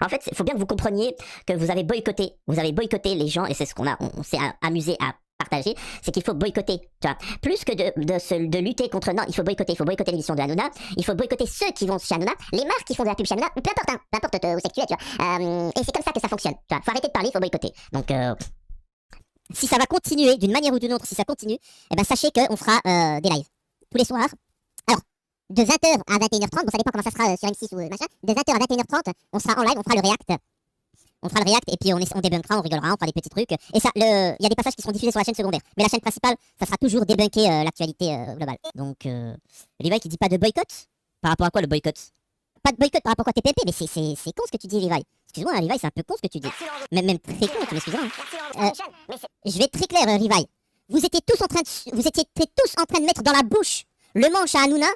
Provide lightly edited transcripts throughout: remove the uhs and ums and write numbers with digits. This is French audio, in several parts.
En fait, il faut bien que vous compreniez que vous avez boycotté les gens, et c'est ce on s'est amusé à partager, c'est qu'il faut boycotter, tu vois. Plus que de lutter contre, non, il faut boycotter l'émission de Hanouna, il faut boycotter ceux qui vont chez Hanouna, les marques qui font de la pub chez Hanouna, peu importe, hein, peu importe où c'est que tu es, tu vois. Et c'est comme ça que ça fonctionne, tu vois. Faut arrêter de parler, il faut boycotter. Donc, si ça va continuer d'une manière ou d'une autre, si ça continue, eh ben sachez qu'on fera des lives tous les soirs. Alors, de 20h à 21h30, bon ça dépend comment ça sera sur M6 ou machin, de 20h à 21h30, on sera en live, on fera le react. On fera le react et puis on débunkera, on rigolera, on fera des petits trucs. Et ça, il y a des passages qui seront diffusés sur la chaîne secondaire. Mais la chaîne principale, ça sera toujours débunker l'actualité globale. Donc, Levi qui dit pas de boycott. Par rapport à quoi le boycott? Pas de boycott par rapport à TPP, mais c'est con ce que tu dis, Levi. Excuse-moi, Levi, c'est un peu con ce que tu dis. Même très con, tu m'excuseras. Je vais être très clair, Levi. Vous étiez tous en train de mettre dans la bouche le manche à Hanouna.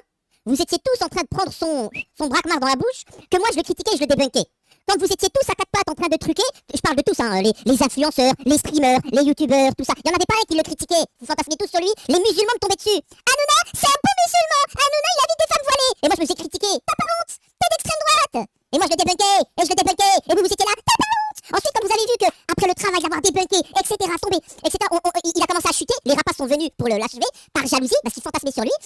Vous étiez tous en train de prendre son braquemar dans la bouche, que moi je le critiquais et je le débunkais. Quand vous étiez tous à quatre pattes en train de truquer, je parle de tous, hein, les influenceurs, les streamers, les youtubeurs, tout ça. Il y en avait pareil qui le critiquaient. Vous fantasmez tous sur lui, les musulmans me tombaient dessus. Hanouna, c'est un peu musulman. Hanouna, il invite des femmes voilées. Et moi je me suis critiqué. T'as pas honte, t'es d'extrême droite. Et moi je le débunkais, et je le débunkais. Et vous étiez là, t'as pas honte. Ensuite, quand vous avez vu que, après le travail d'avoir débunké, etc., tombé, etc., il a commencé à chuter, les rapaces sont venus pour l'achever, par jalousie, parce qu'ils fantasmaient sur lui.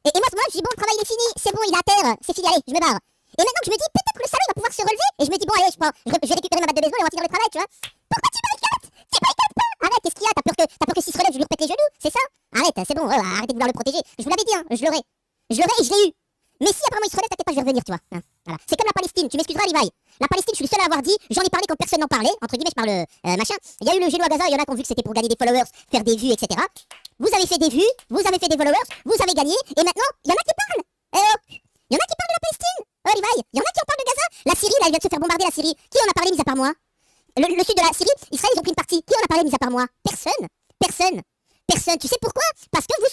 Et moi, à ce moment-là, je dis, bon, le travail il est fini, c'est bon, il est à terre, c'est fini, allez, je me barre. Et maintenant que je me dis, peut-être que le salaud il va pouvoir se relever, et je me dis, bon, allez, je vais récupérer ma batte de baseball et on va finir le travail, tu vois. Pourquoi tu barricades? Tu barricades pas. Arrête, qu'est-ce qu'il y a? T'as peur que s'il se relève, je lui repète les genoux, c'est ça? Arrête, c'est bon, arrêtez de vouloir le protéger. Je vous l'avais dit, hein, je l'aurais. Je l'aurais et je l'ai eu. Mais si apparemment il se relève, t'inquiète pas, je vais revenir, tu vois. Hein, voilà. C'est comme la Palestine, tu m'excuseras, Levi. La Palestine, je suis le seul à avoir dit, j'en ai parlé quand personne n'en parlait, entre guillemets, je parle machin. Il y a eu le géno à Gaza, il y en a qui ont vu que c'était pour gagner des followers, faire des vues, etc. Vous avez fait des vues, vous avez fait des followers, vous avez gagné, et maintenant, il y en a qui parlent. Il y en a qui parlent de la Palestine. Levi, il y en a qui en parlent de Gaza. La Syrie, là, elle vient de se faire bombarder, la Syrie. Qui en a parlé, mis à part moi? Le sud de la Syrie, Israël, ils ont pris une partie. Qui en a parlé, mis à part moi? Personne. Personne. Personne. Tu sais pourquoi? Parce que vous